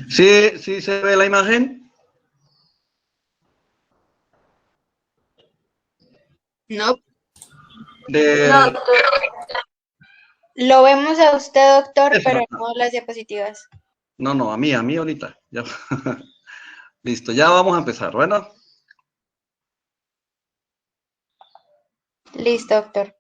¿Sí, sí se ve la imagen? No. No, De... doctor. Lo vemos a usted, doctor, Eso, pero no las diapositivas. no, a mí ahorita. Ya. Listo, ya vamos a empezar, bueno. Listo, doctor.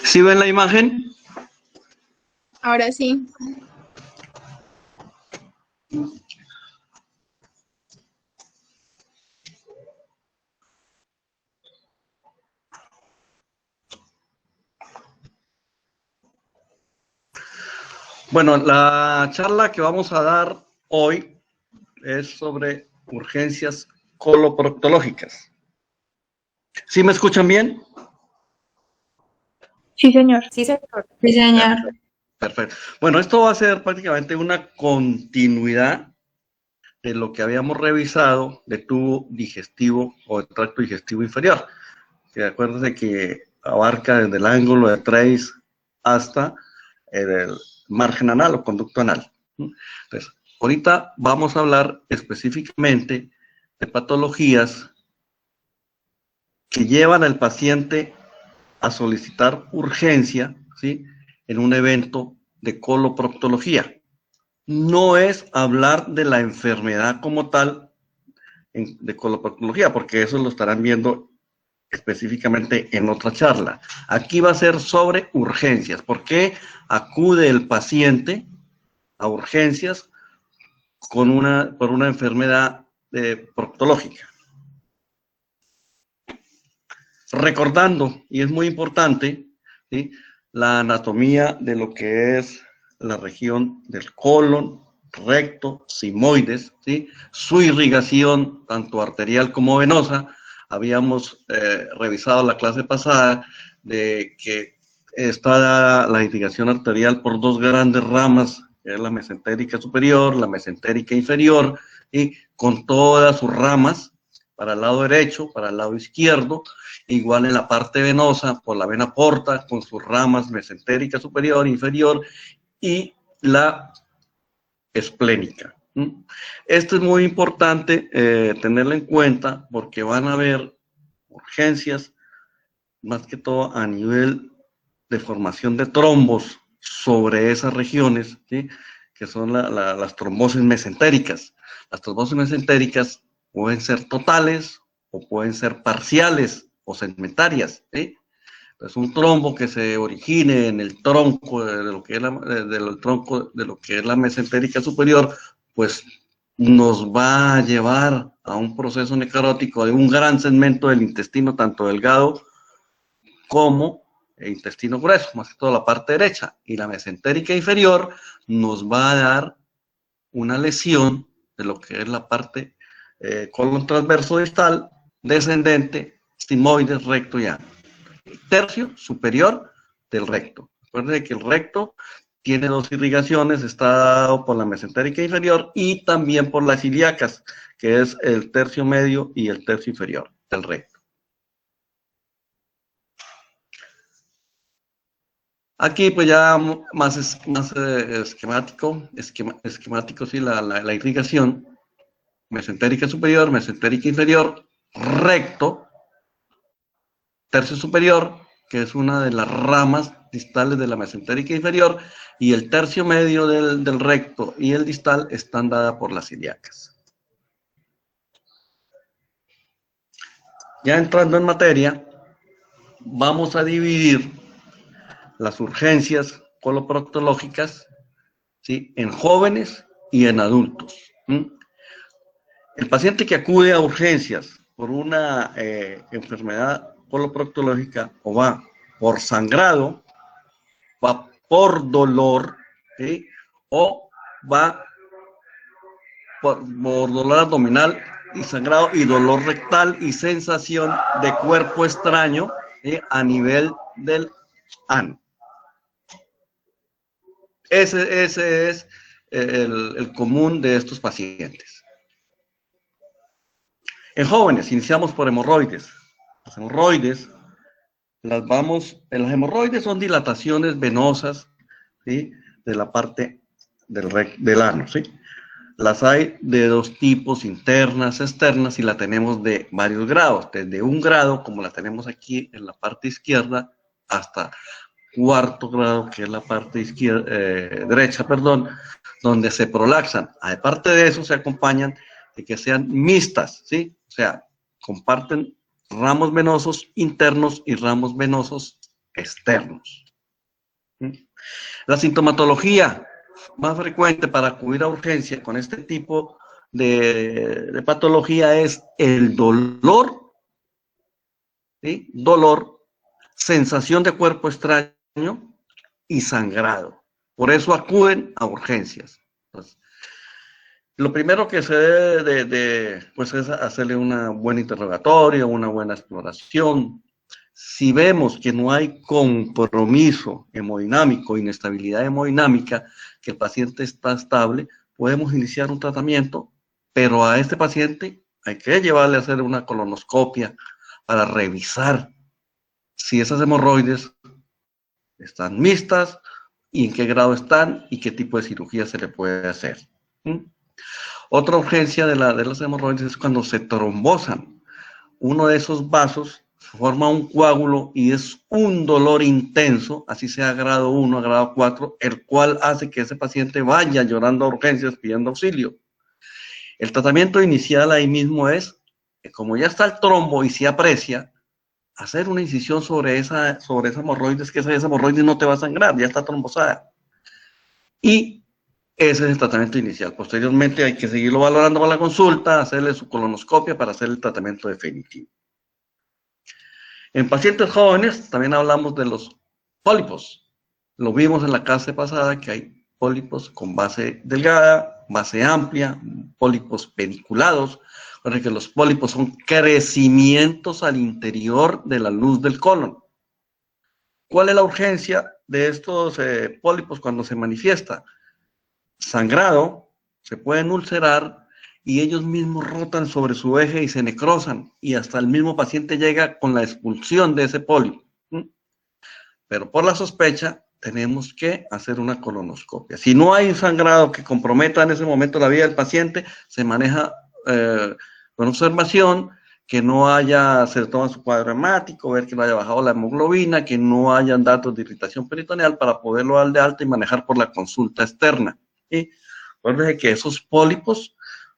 ¿Sí ven la imagen? Ahora sí. Bueno, la charla que vamos a dar hoy es sobre urgencias coloproctológicas. ¿Sí me escuchan bien? Sí, señor. Sí, señor. Sí, señor. Perfecto. Bueno, esto va a ser prácticamente una continuidad de lo que habíamos revisado de tubo digestivo o de tracto digestivo inferior. Que acuérdense que abarca desde el ángulo de Treis hasta el margen anal o conducto anal. Entonces, ahorita vamos a hablar específicamente de patologías que llevan al paciente a solicitar urgencia, ¿sí?, en un evento de coloproctología. No es hablar de la enfermedad como tal de coloproctología, porque eso lo estarán viendo específicamente en otra charla. Aquí va a ser sobre urgencias. ¿Por qué acude el paciente a urgencias por una enfermedad proctológica? Recordando, y es muy importante, ¿sí?, la anatomía de lo que es la región del colon, recto, sigmoides, ¿sí?, su irrigación, tanto arterial como venosa. Habíamos revisado la clase pasada de que está la irrigación arterial por dos grandes ramas, que es la mesentérica superior, la mesentérica inferior, y con todas sus ramas, para el lado derecho, para el lado izquierdo. Igual en la parte venosa, por la vena porta, con sus ramas mesentérica superior, inferior, y la esplénica. Esto es muy importante tenerlo en cuenta, porque van a haber urgencias, más que todo a nivel de formación de trombos sobre esas regiones, ¿sí?, que son las trombosis mesentéricas. Las trombosis mesentéricas pueden ser totales o pueden ser parciales o segmentarias, ¿sí? Es un trombo que se origine en el tronco de lo que es del tronco de lo que es la mesentérica superior, pues nos va a llevar a un proceso necrótico de un gran segmento del intestino, tanto delgado como el intestino grueso, más que todo la parte derecha, y la mesentérica inferior nos va a dar una lesión de lo que es la parte colon transverso distal, descendente, sigmoides, recto y ano. Tercio superior del recto. Recuerden que el recto tiene dos irrigaciones, está dado por la mesentérica inferior y también por las ilíacas, que es el tercio medio y el tercio inferior del recto. Aquí pues ya más esquemático, sí, la irrigación, mesentérica superior, mesentérica inferior, recto, tercio superior, que es una de las ramas distales de la mesentérica inferior, y el tercio medio del recto y el distal están dadas por las ilíacas. Ya entrando en materia, vamos a dividir las urgencias coloproctológicas, ¿sí?, en jóvenes y en adultos. El paciente que acude a urgencias por una enfermedad coloproctológica o va por sangrado, va por dolor, ¿sí?, o va por dolor abdominal y sangrado y dolor rectal y sensación de cuerpo extraño, a nivel del ano. Ese es el común de estos pacientes. En jóvenes iniciamos por hemorroides. Las hemorroides, las hemorroides son dilataciones venosas, ¿sí?, de la parte del ano, ¿sí? Las hay de dos tipos, internas, externas, y la tenemos de varios grados, desde 1 grado, como la tenemos aquí en la parte izquierda, hasta 4º grado, que es la parte izquierda, derecha, perdón, donde se prolaxan. Aparte de eso, se acompañan de que sean mixtas, ¿sí? O sea, comparten ramos venosos internos y ramos venosos externos. ¿Sí? La sintomatología más frecuente para acudir a urgencia con este tipo de patología es el dolor, ¿sí?, dolor, sensación de cuerpo extraño y sangrado. Por eso acuden a urgencias. Entonces, lo primero que se debe pues es hacerle una buena interrogatorio, una buena exploración. Si vemos que no hay compromiso hemodinámico, inestabilidad hemodinámica, que el paciente está estable, podemos iniciar un tratamiento, pero a este paciente hay que llevarle a hacer una colonoscopia para revisar si esas hemorroides están mixtas y en qué grado están y qué tipo de cirugía se le puede hacer. Otra urgencia de las hemorroides es cuando se trombosan. Uno de esos vasos forma un coágulo y es un dolor intenso, así sea grado 1 a grado 4, el cual hace que ese paciente vaya llorando a urgencias pidiendo auxilio. El tratamiento inicial ahí mismo es, como ya está el trombo y se aprecia, hacer una incisión sobre esa hemorroides, que esa hemorroides no te va a sangrar, ya está trombosada. Y ese es el tratamiento inicial. Posteriormente hay que seguirlo valorando con la consulta, hacerle su colonoscopia para hacer el tratamiento definitivo. En pacientes jóvenes también hablamos de los pólipos. Lo vimos en la clase pasada que hay pólipos con base delgada, base amplia, pólipos peniculados. Porque los pólipos son crecimientos al interior de la luz del colon. ¿Cuál es la urgencia de estos pólipos cuando se manifiesta? Sangrado, se pueden ulcerar y ellos mismos rotan sobre su eje y se necrosan, y hasta el mismo paciente llega con la expulsión de ese pólipo. Pero por la sospecha tenemos que hacer una colonoscopia. Si no hay un sangrado que comprometa en ese momento la vida del paciente, se maneja con observación, que no se toma su cuadro hemático, ver que no haya bajado la hemoglobina, que no hayan datos de irritación peritoneal para poderlo dar de alta y manejar por la consulta externa. ¿Sí? Acuérdense que esos pólipos,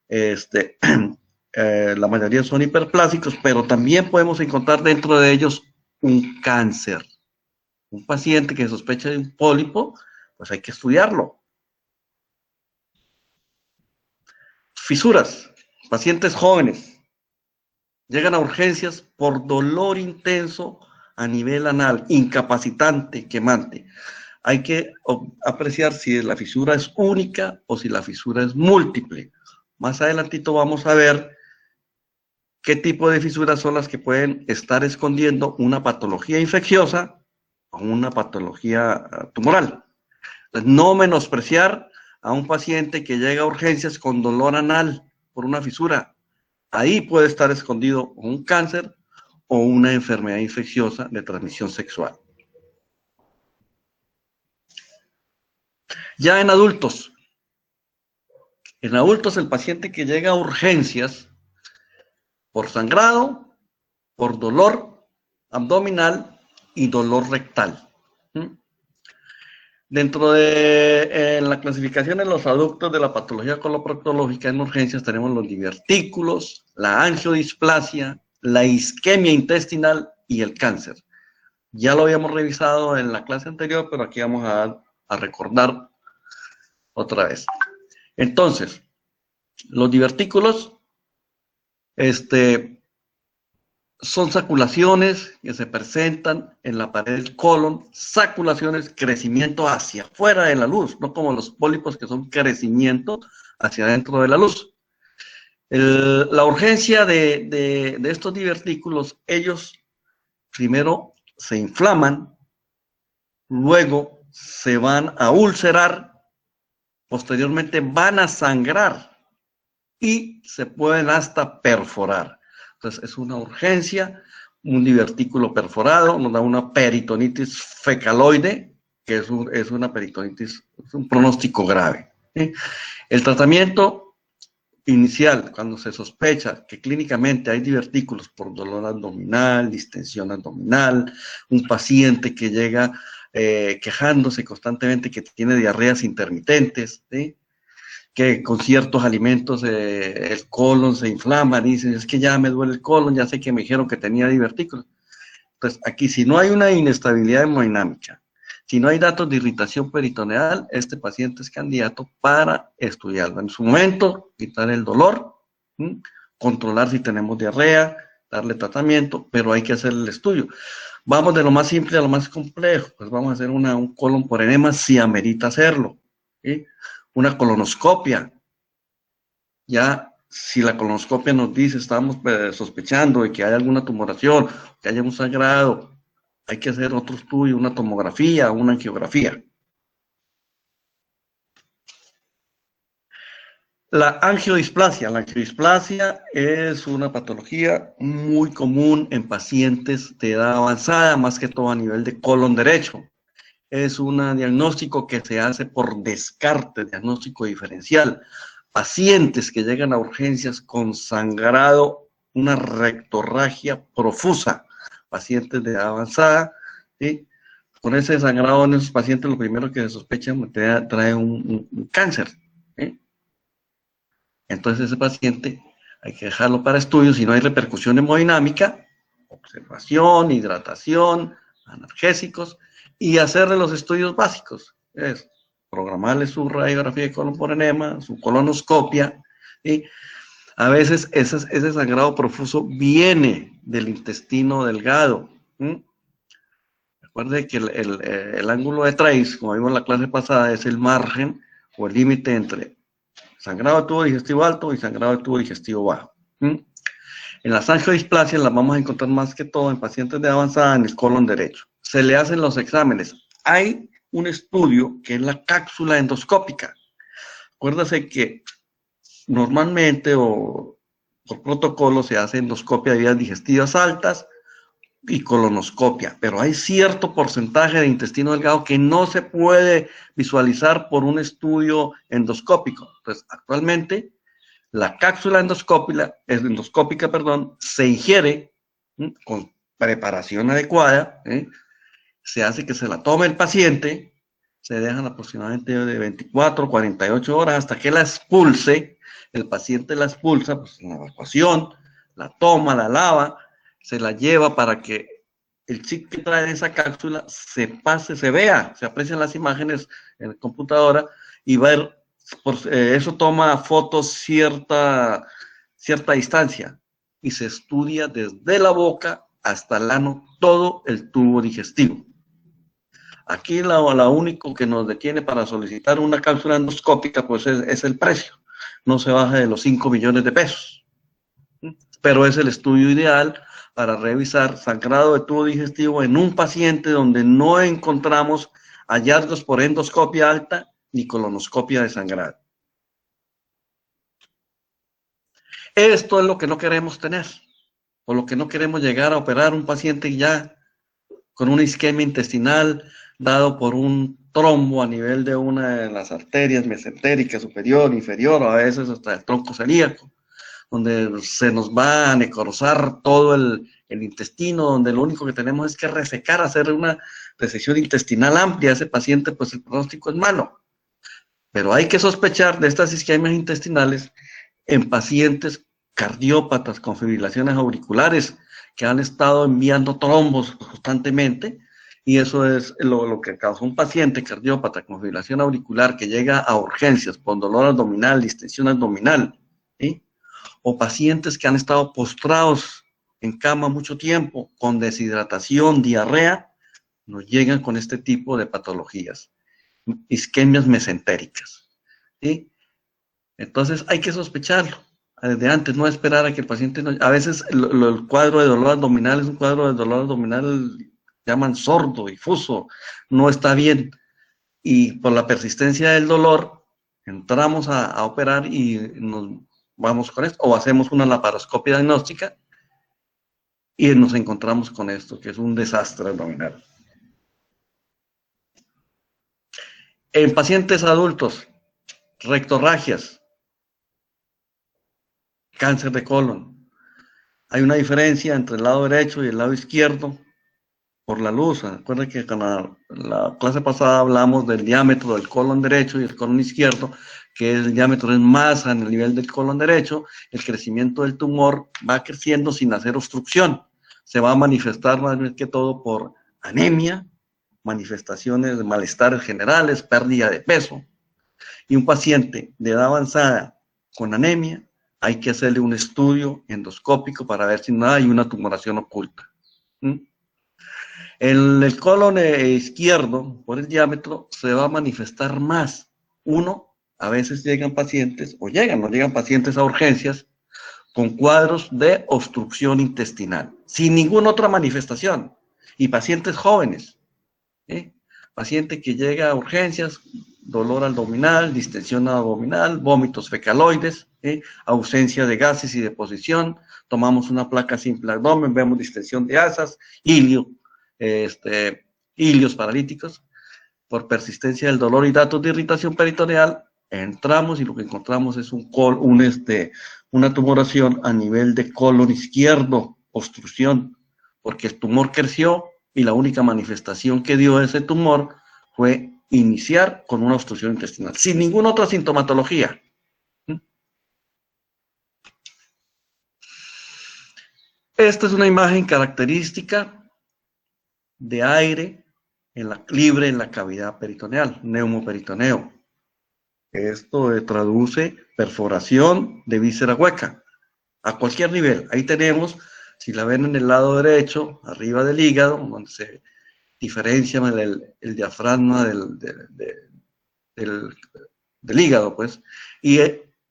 la mayoría son hiperplásicos, pero también podemos encontrar dentro de ellos un cáncer. Un paciente que sospecha de un pólipo, pues hay que estudiarlo. Fisuras. Pacientes jóvenes llegan a urgencias por dolor intenso a nivel anal, incapacitante, quemante. Hay que apreciar si la fisura es única o si la fisura es múltiple. Más adelantito vamos a ver qué tipo de fisuras son las que pueden estar escondiendo una patología infecciosa o una patología tumoral. Entonces, no menospreciar a un paciente que llega a urgencias con dolor anal por una fisura. Ahí puede estar escondido un cáncer o una enfermedad infecciosa de transmisión sexual. Ya en adultos el paciente que llega a urgencias por sangrado, por dolor abdominal y dolor rectal. Dentro de la clasificación en los adultos de la patología coloproctológica en urgencias tenemos los divertículos, la angiodisplasia la isquemia intestinal y el cáncer. Ya lo habíamos revisado en la clase anterior, pero aquí vamos a recordar otra vez. Entonces, los divertículos son saculaciones que se presentan en la pared del colon, saculaciones, crecimiento hacia afuera de la luz, no como los pólipos que son crecimiento hacia adentro de la luz. La urgencia de estos divertículos, ellos primero se inflaman, luego se van a ulcerar, posteriormente van a sangrar y se pueden hasta perforar. Entonces es una urgencia, un divertículo perforado, nos da una peritonitis fecaloide, que es una peritonitis, es un pronóstico grave, ¿sí? El tratamiento inicial, cuando se sospecha que clínicamente hay divertículos por dolor abdominal, distensión abdominal, un paciente que llega quejándose constantemente que tiene diarreas intermitentes, ¿sí? Que con ciertos alimentos el colon se inflama, dicen, es que ya me duele el colon, ya sé que me dijeron que tenía divertículos. Entonces, aquí si no hay una inestabilidad hemodinámica, si no hay datos de irritación peritoneal, este paciente es candidato para estudiarlo. En su momento, quitar el dolor, ¿sí? Controlar si tenemos diarrea, darle tratamiento, pero hay que hacer el estudio. Vamos de lo más simple a lo más complejo, pues vamos a hacer un colon por enema si amerita hacerlo, ¿sí? Una colonoscopia. Ya, si la colonoscopia nos dice, estamos sospechando de que hay alguna tumoración, que haya un sangrado, hay que hacer otro estudio, una tomografía, una angiografía. La angiodisplasia. La angiodisplasia es una patología muy común en pacientes de edad avanzada, más que todo a nivel de colon derecho. Es un diagnóstico que se hace por descarte, diagnóstico diferencial. Pacientes que llegan a urgencias con sangrado, una rectorragia profusa, pacientes de edad avanzada, ¿sí? Con ese sangrado en esos pacientes, lo primero que se sospecha trae un cáncer, ¿sí? Entonces ese paciente hay que dejarlo para estudios si no hay repercusión hemodinámica, observación, hidratación, analgésicos, y hacerle los estudios básicos, es programarle su radiografía de colon por enema, su colonoscopia, ¿sí? A veces ese sangrado profuso viene del intestino delgado. Recuerde que el ángulo de Trace, como vimos en la clase pasada, es el margen o el límite entre sangrado de tubo digestivo alto y sangrado de tubo digestivo bajo. En las angiodisplasias las vamos a encontrar más que todo en pacientes de avanzada en el colon derecho. Se le hacen los exámenes. Hay un estudio que es la cápsula endoscópica. Acuérdase que normalmente o por protocolo se hace endoscopia de vías digestivas altas y colonoscopia, pero hay cierto porcentaje de intestino delgado que no se puede visualizar por un estudio endoscópico. Entonces, actualmente, la cápsula endoscópica, se ingiere con preparación adecuada, se hace que se la tome el paciente, se dejan aproximadamente de 24 a 48 horas hasta que la expulse. El paciente la expulsa, pues en la evacuación, la toma, la lava, se la lleva para que el chip que trae esa cápsula se pase, se vea, se aprecian las imágenes en la computadora y ver, eso toma fotos cierta distancia y se estudia desde la boca hasta el ano todo el tubo digestivo. Aquí lo único que nos detiene para solicitar una cápsula endoscópica pues es el precio. No se baja de los 5 millones de pesos. Pero es el estudio ideal para revisar sangrado de tubo digestivo en un paciente donde no encontramos hallazgos por endoscopia alta ni colonoscopia de sangrado. Esto es lo que no queremos tener, o lo que no queremos llegar a operar un paciente ya con una isquemia intestinal dado por un trombo a nivel de una de las arterias mesentérica superior, inferior, o a veces hasta el tronco celíaco, donde se nos va a necrosar todo el intestino, donde lo único que tenemos es que resecar, hacer una resección intestinal amplia. Ese paciente, pues el pronóstico es malo. Pero hay que sospechar de estas isquemias intestinales en pacientes cardiópatas con fibrilaciones auriculares que han estado enviando trombos constantemente, y eso es lo que causa un paciente cardiópata con fibrilación auricular que llega a urgencias con dolor abdominal, distensión abdominal, ¿sí? O pacientes que han estado postrados en cama mucho tiempo con deshidratación, diarrea, nos llegan con este tipo de patologías, isquemias mesentéricas, ¿sí? Entonces hay que sospecharlo desde antes, no esperar a que el paciente no... A veces el cuadro de dolor abdominal es un cuadro de dolor abdominal, llaman sordo, difuso, no está bien. Y por la persistencia del dolor, entramos a operar y nos vamos con esto, o hacemos una laparoscopia diagnóstica y nos encontramos con esto, que es un desastre abdominal. En pacientes adultos, rectorragias, cáncer de colon. Hay una diferencia entre el lado derecho y el lado izquierdo por la luz. Recuerden que con la clase pasada hablamos del diámetro del colon derecho y el colon izquierdo, que el diámetro es más en el nivel del colon derecho. El crecimiento del tumor va creciendo sin hacer obstrucción. Se va a manifestar más bien que todo por anemia, manifestaciones de malestares generales, pérdida de peso. Y un paciente de edad avanzada con anemia, hay que hacerle un estudio endoscópico para ver si no hay una tumoración oculta. El colon izquierdo, por el diámetro, se va a manifestar más. A veces llegan pacientes, no llegan pacientes a urgencias con cuadros de obstrucción intestinal, sin ninguna otra manifestación. Y pacientes jóvenes, paciente que llega a urgencias, dolor abdominal, distensión abdominal, vómitos fecaloides, ausencia de gases y deposición, tomamos una placa simple abdomen, vemos distensión de asas, ilios paralíticos, por persistencia del dolor y datos de irritación peritoneal, entramos y lo que encontramos es una tumoración a nivel de colon izquierdo, obstrucción, porque el tumor creció y la única manifestación que dio ese tumor fue iniciar con una obstrucción intestinal, sin ninguna otra sintomatología. Esta es una imagen característica de aire libre en la cavidad peritoneal, neumoperitoneo. Esto traduce perforación de víscera hueca, a cualquier nivel. Ahí tenemos, si la ven en el lado derecho, arriba del hígado, donde se diferencia el diafragma del hígado, pues, y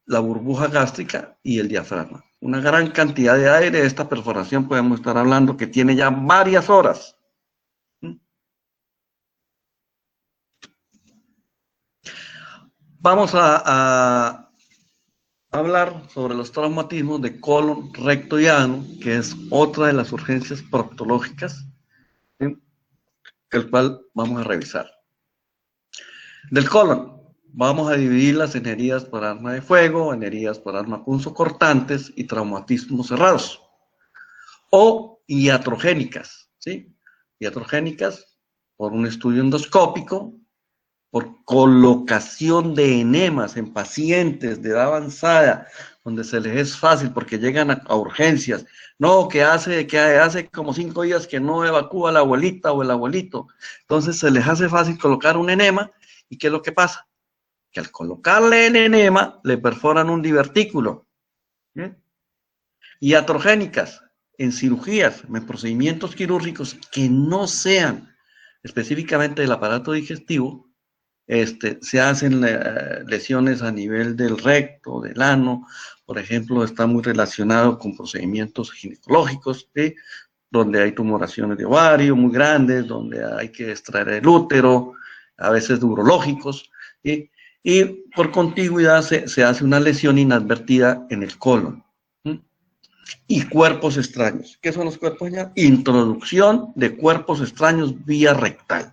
la burbuja gástrica y el diafragma. Una gran cantidad de aire. Esta perforación podemos estar hablando que tiene ya varias horas. Vamos a hablar sobre los traumatismos de colon, recto y ano, que es otra de las urgencias proctológicas, el cual vamos a revisar. Del colon, vamos a dividirlas en heridas por arma de fuego, en heridas por arma punzocortantes y traumatismos cerrados, o iatrogénicas, ¿sí? Iatrogénicas por un estudio endoscópico, por colocación de enemas en pacientes de edad avanzada, donde se les es fácil porque llegan a urgencias. No, que hace como 5 días que no evacúa la abuelita o el abuelito. Entonces se les hace fácil colocar un enema. ¿Y qué es lo que pasa? Que al colocarle el enema, le perforan un divertículo. Iatrogénicas, en cirugías, en procedimientos quirúrgicos que no sean específicamente del aparato digestivo, se hacen lesiones a nivel del recto, del ano. Por ejemplo, está muy relacionado con procedimientos ginecológicos, ¿sí? Donde hay tumoraciones de ovario muy grandes, donde hay que extraer el útero, a veces urológicos, ¿sí? Y por contigüidad se hace una lesión inadvertida en el colon. Y cuerpos extraños. ¿Qué son los cuerpos extraños? Introducción de cuerpos extraños vía rectal.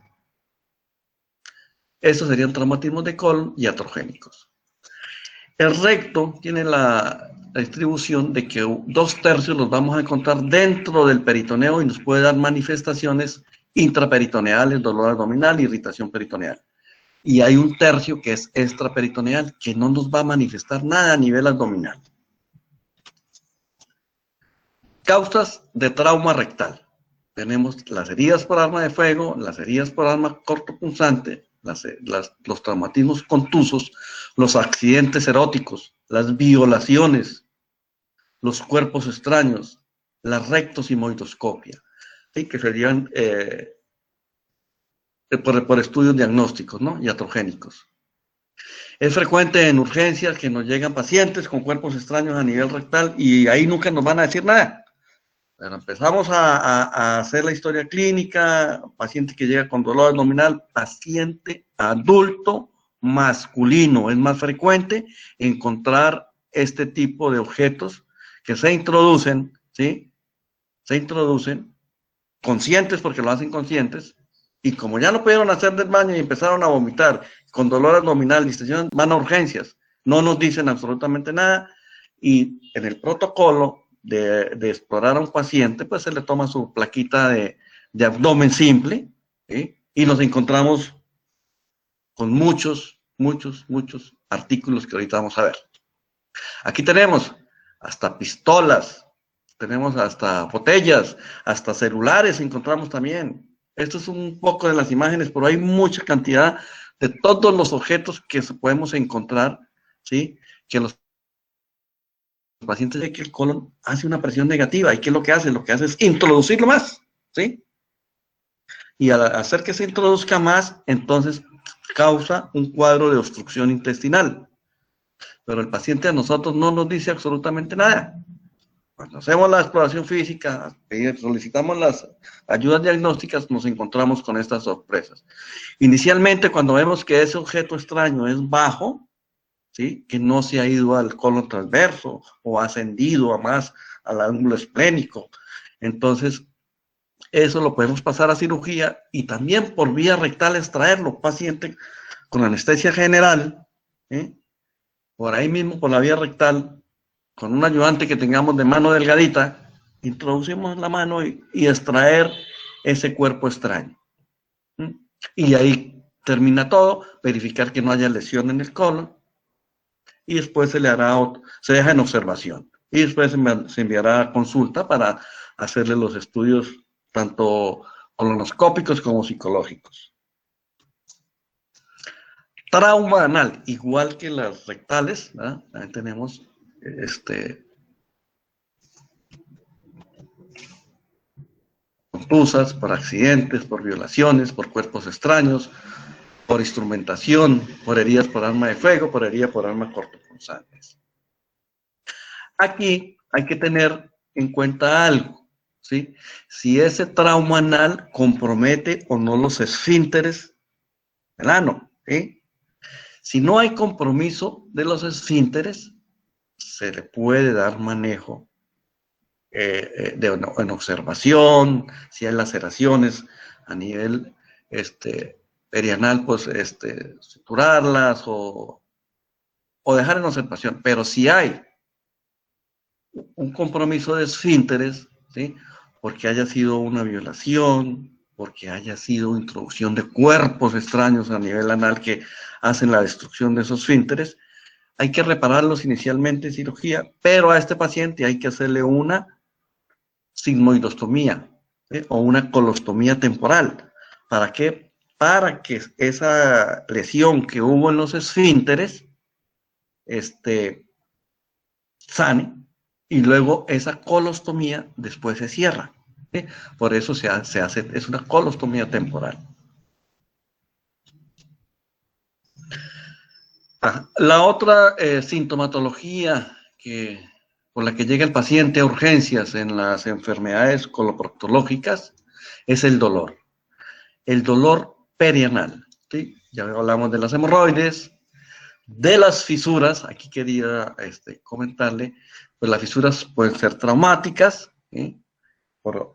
Estos serían traumatismos de colon y iatrogénicos. El recto tiene la distribución de que 2/3 los vamos a encontrar dentro del peritoneo y nos puede dar manifestaciones intraperitoneales, dolor abdominal, irritación peritoneal. Y hay 1/3 que es extraperitoneal, que no nos va a manifestar nada a nivel abdominal. Causas de trauma rectal. Tenemos las heridas por arma de fuego, las heridas por arma cortopunzante, los traumatismos contusos, los accidentes eróticos, las violaciones, los cuerpos extraños, la rectosimoidoscopia, ¿sí? Que serían por estudios diagnósticos, ¿no? Iatrogénicos. Es frecuente en urgencias que nos llegan pacientes con cuerpos extraños a nivel rectal y ahí nunca nos van a decir nada. Pero empezamos a hacer la historia clínica, paciente que llega con dolor abdominal, paciente adulto masculino. Es más frecuente encontrar este tipo de objetos que se introducen, ¿sí? Se introducen conscientes porque lo hacen conscientes, y como ya no pudieron hacer del baño y empezaron a vomitar con dolor abdominal, distensión, van a urgencias, no nos dicen absolutamente nada, y en el protocolo de explorar a un paciente, pues se le toma su plaquita de abdomen simple, ¿sí? Y nos encontramos con muchos artículos que ahorita vamos a ver. Aquí tenemos hasta pistolas, tenemos hasta botellas, hasta celulares encontramos también. Esto es un poco de las imágenes, pero hay mucha cantidad de todos los objetos que podemos encontrar, ¿sí? Que los pacientes de que el colon hace una presión negativa. ¿Y qué es lo que hace? Lo que hace es introducirlo más, ¿sí? Y al hacer que se introduzca más, entonces causa un cuadro de obstrucción intestinal. Pero el paciente a nosotros no nos dice absolutamente nada. Cuando hacemos la exploración física, solicitamos las ayudas diagnósticas, nos encontramos con estas sorpresas. Inicialmente, cuando vemos que ese objeto extraño es bajo, ¿sí? Que no se ha ido al colon transverso o ha ascendido a más al ángulo esplénico, entonces eso lo podemos pasar a cirugía y también por vía rectal extraerlo, paciente con anestesia general, ¿eh? Por ahí mismo, por la vía rectal, con un ayudante que tengamos de mano delgadita, introducimos la mano y extraer ese cuerpo extraño. Y ahí termina todo, verificar que no haya lesión en el colon, y después se deja en observación. Y después se enviará a consulta para hacerle los estudios tanto colonoscópicos como psicológicos. Trauma anal, igual que las rectales, ¿verdad? También tenemos contusas por accidentes, por violaciones, por cuerpos extraños, por instrumentación, por heridas por arma de fuego, por heridas por arma cortopunzantes. Aquí hay que tener en cuenta algo, ¿sí? Si ese trauma anal compromete o no los esfínteres del ano, ¿sí? Si no hay compromiso de los esfínteres, se le puede dar manejo en observación, si hay laceraciones a nivel perianal, pues suturarlas o dejar en observación. Pero si hay un compromiso de esfínteres, ¿sí? Porque haya sido una violación, porque haya sido introducción de cuerpos extraños a nivel anal que hacen la destrucción de esos esfínteres, hay que repararlos inicialmente en cirugía, pero a este paciente hay que hacerle una sigmoidostomía, ¿sí? O una colostomía temporal. ¿Para qué? Para que esa lesión que hubo en los esfínteres sane, y luego esa colostomía después se cierra, ¿sí? Por eso se hace, es una colostomía temporal. La otra sintomatología por la que llega el paciente a urgencias en las enfermedades coloproctológicas es el dolor perianal, ¿sí? Ya hablamos de las hemorroides, de las fisuras. Aquí quería comentarle, pues las fisuras pueden ser traumáticas, ¿sí? Por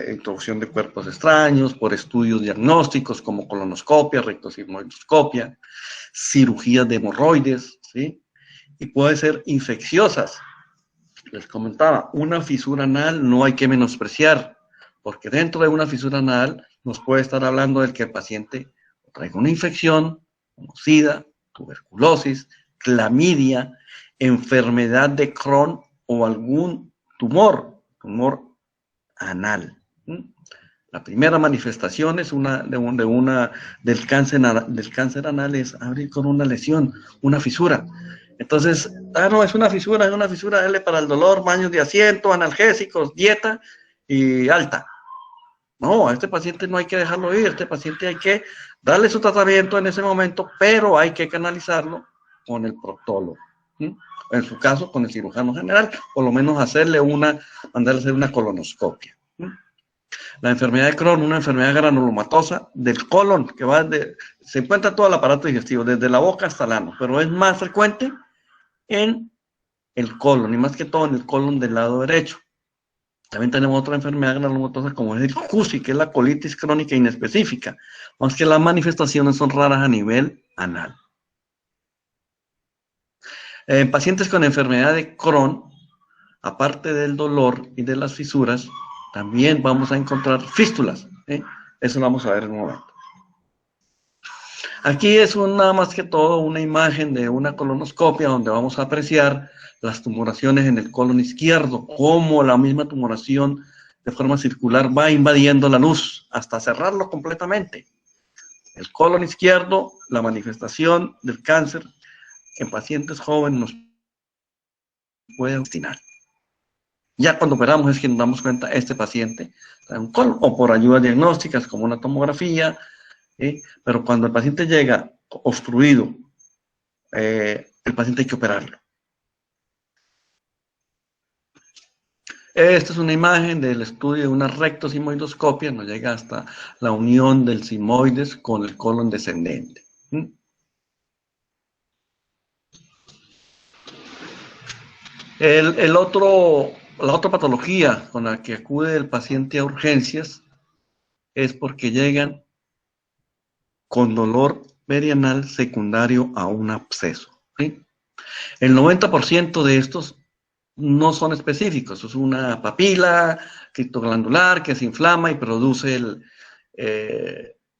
introducción de cuerpos extraños, por estudios diagnósticos como colonoscopia, rectosigmoidoscopia, cirugías de hemorroides, ¿sí? Y pueden ser infecciosas. Les comentaba, una fisura anal no hay que menospreciar, porque dentro de una fisura anal nos puede estar hablando del que el paciente traiga una infección, como SIDA, tuberculosis, clamidia, enfermedad de Crohn o algún tumor, tumor anal. La primera manifestación es del cáncer anal, es abrir con una lesión, una fisura. Entonces, no, es una fisura, dale para el dolor, baños de asiento, analgésicos, dieta y alta. No, a este paciente no hay que dejarlo ir, a este paciente hay que darle su tratamiento en ese momento, pero hay que canalizarlo con el proctólogo. En su caso, con el cirujano general, por lo menos mandarle hacer una colonoscopia. La enfermedad de Crohn, una enfermedad granulomatosa del colon, se encuentra todo el aparato digestivo, desde la boca hasta el ano, pero es más frecuente en el colon, y más que todo en el colon del lado derecho. También tenemos otra enfermedad granulomatosa como es el CUSI, que es la colitis crónica inespecífica, más que las manifestaciones son raras a nivel anal. En pacientes con enfermedad de Crohn, aparte del dolor y de las fisuras, también vamos a encontrar fístulas. Eso lo vamos a ver en un momento. Aquí es nada más que todo una imagen de una colonoscopia donde vamos a apreciar las tumoraciones en el colon izquierdo, cómo la misma tumoración de forma circular va invadiendo la luz hasta cerrarlo completamente. El colon izquierdo, la manifestación del cáncer en pacientes jóvenes nos puede obstinar. Ya cuando operamos es que nos damos cuenta, este paciente está en un colon, o por ayudas diagnósticas como una tomografía, pero cuando el paciente llega obstruido, el paciente hay que operarlo. Esta es una imagen del estudio de una rectosimoidoscopia, nos llega hasta la unión del simoides con el colon descendente. La otra patología con la que acude el paciente a urgencias es porque llegan con dolor perianal secundario a un absceso. ¿Sí? El 90% de estos no son específicos, es una papila criptoglandular que se inflama y produce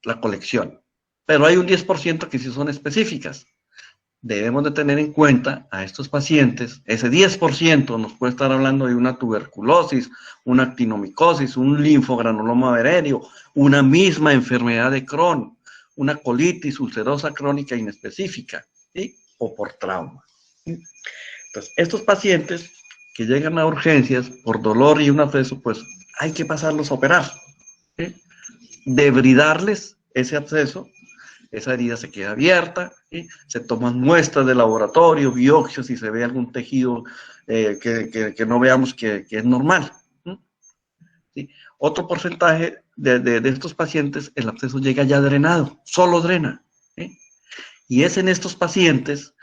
la colección. Pero hay un 10% que sí son específicas. Debemos de tener en cuenta a estos pacientes, ese 10% nos puede estar hablando de una tuberculosis, una actinomicosis, un linfogranuloma veréreo, una misma enfermedad de Crohn, una colitis ulcerosa crónica inespecífica, ¿sí? O por trauma. ¿Sí? Entonces, estos pacientes que llegan a urgencias por dolor y un absceso, pues hay que pasarlos a operar. ¿Sí? Debridarles ese absceso, esa herida se queda abierta, ¿sí? Se toman muestras de laboratorio, biopsias, si se ve algún tejido que no veamos que es normal. ¿Sí? Otro porcentaje de estos pacientes, el absceso llega ya drenado, solo drena. ¿Sí? Y es en estos pacientes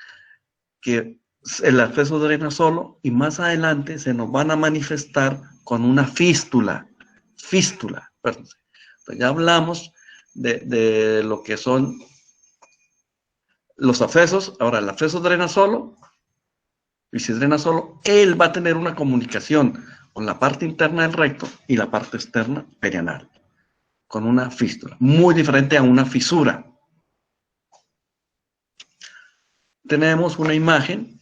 que el absceso drena solo y más adelante se nos van a manifestar con una fístula. Perdón. Entonces ya hablamos de lo que son los abscesos. Ahora, el absceso drena solo, y si drena solo, él va a tener una comunicación con la parte interna del recto y la parte externa perianal, con una fístula, muy diferente a una fisura. Tenemos una imagen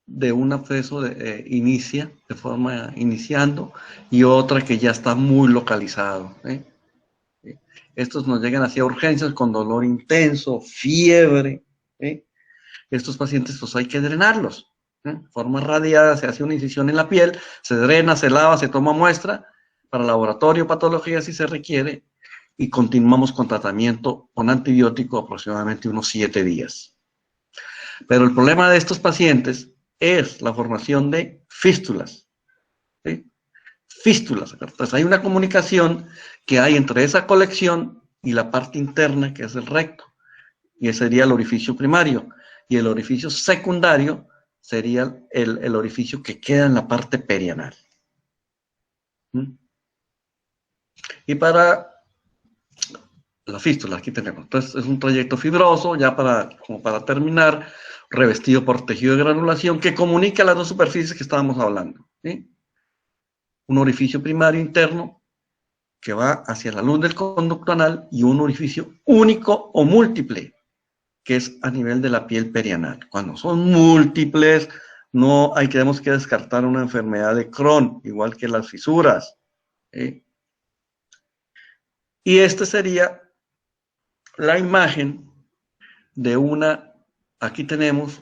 de un absceso inicia, de forma iniciando, y otra que ya está muy localizado. Estos nos llegan hacia urgencias con dolor intenso, fiebre. Estos pacientes pues hay que drenarlos. De forma radiada se hace una incisión en la piel, se drena, se lava, se toma muestra para laboratorio, patología si se requiere, y continuamos con tratamiento con antibiótico aproximadamente unos 7 días. Pero el problema de estos pacientes es la formación de fístulas. ¿Sí? Fístulas. Entonces hay una comunicación que hay entre esa colección y la parte interna, que es el recto, y ese sería el orificio primario, y el orificio secundario sería el orificio que queda en la parte perianal. Y para la fístula, aquí tenemos, entonces es un trayecto fibroso, ya como para terminar, revestido por tejido de granulación que comunica las dos superficies que estábamos hablando. ¿Sí? Un orificio primario interno que va hacia la luz del conducto anal y un orificio único o múltiple, que es a nivel de la piel perianal. Cuando son múltiples, no tenemos que descartar una enfermedad de Crohn, igual que las fisuras. ¿Sí? Y esta sería la imagen de aquí tenemos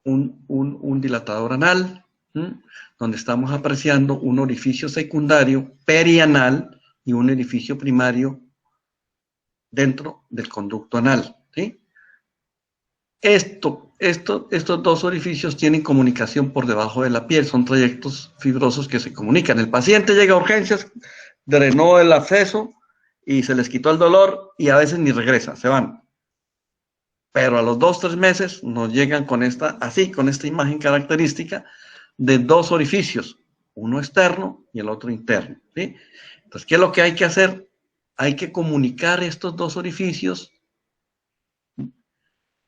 un dilatador anal, donde estamos apreciando un orificio secundario perianal y un orificio primario dentro del conducto anal. ¿Sí? Estos dos orificios tienen comunicación por debajo de la piel, son trayectos fibrosos que se comunican. El paciente llega a urgencias, drenó el absceso y se les quitó el dolor y a veces ni regresa, se van. Pero a los 2-3 meses nos llegan con esta imagen característica de dos orificios, uno externo y el otro interno. ¿Sí? Entonces, ¿qué es lo que hay que hacer? Hay que comunicar estos dos orificios,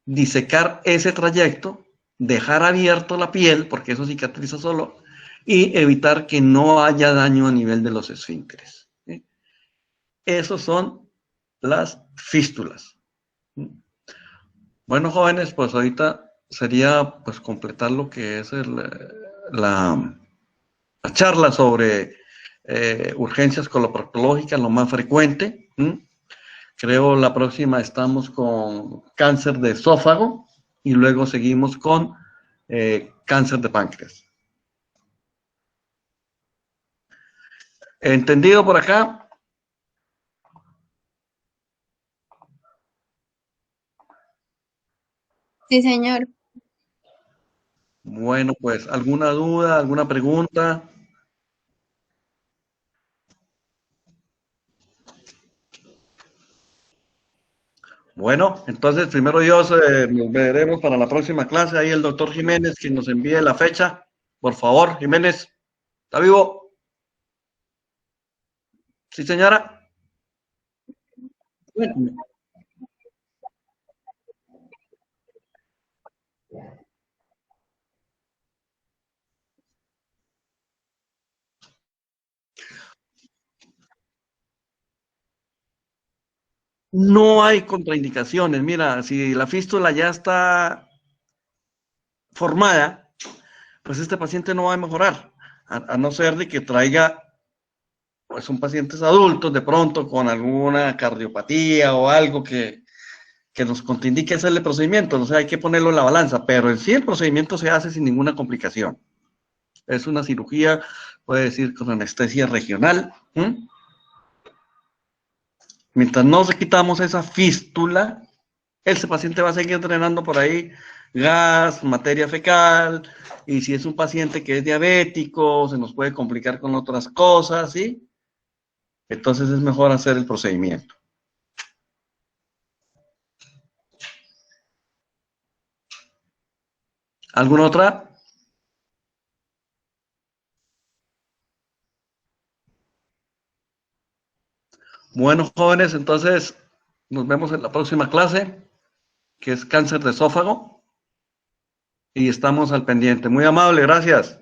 disecar ese trayecto, dejar abierto la piel, porque eso cicatriza solo, y evitar que no haya daño a nivel de los esfínteres. ¿Sí? Esos son las fístulas. Bueno, jóvenes, pues ahorita sería pues completar lo que es la charla sobre urgencias coloproctológicas, lo más frecuente. Creo la próxima estamos con cáncer de esófago y luego seguimos con cáncer de páncreas. ¿Entendido por acá? Sí, señor. Bueno, pues, ¿alguna duda, alguna pregunta? Bueno, entonces, primero Dios, nos veremos para la próxima clase. Ahí el doctor Jiménez, que nos envíe la fecha. Por favor, Jiménez, ¿está vivo? ¿Sí, señora? Bueno. No hay contraindicaciones. Mira, si la fístula ya está formada, pues este paciente no va a mejorar, a no ser de que traiga, pues son pacientes adultos de pronto con alguna cardiopatía o algo que nos contraindique hacerle procedimiento. O sea, hay que ponerlo en la balanza, pero en sí el procedimiento se hace sin ninguna complicación. Es una cirugía, puede decir, con anestesia regional. Mientras no se quitamos esa fístula, ese paciente va a seguir drenando por ahí gas, materia fecal, y si es un paciente que es diabético, se nos puede complicar con otras cosas, ¿sí? Entonces es mejor hacer el procedimiento. ¿Alguna otra? Bueno, jóvenes, entonces nos vemos en la próxima clase, que es cáncer de esófago, y estamos al pendiente. Muy amable, gracias.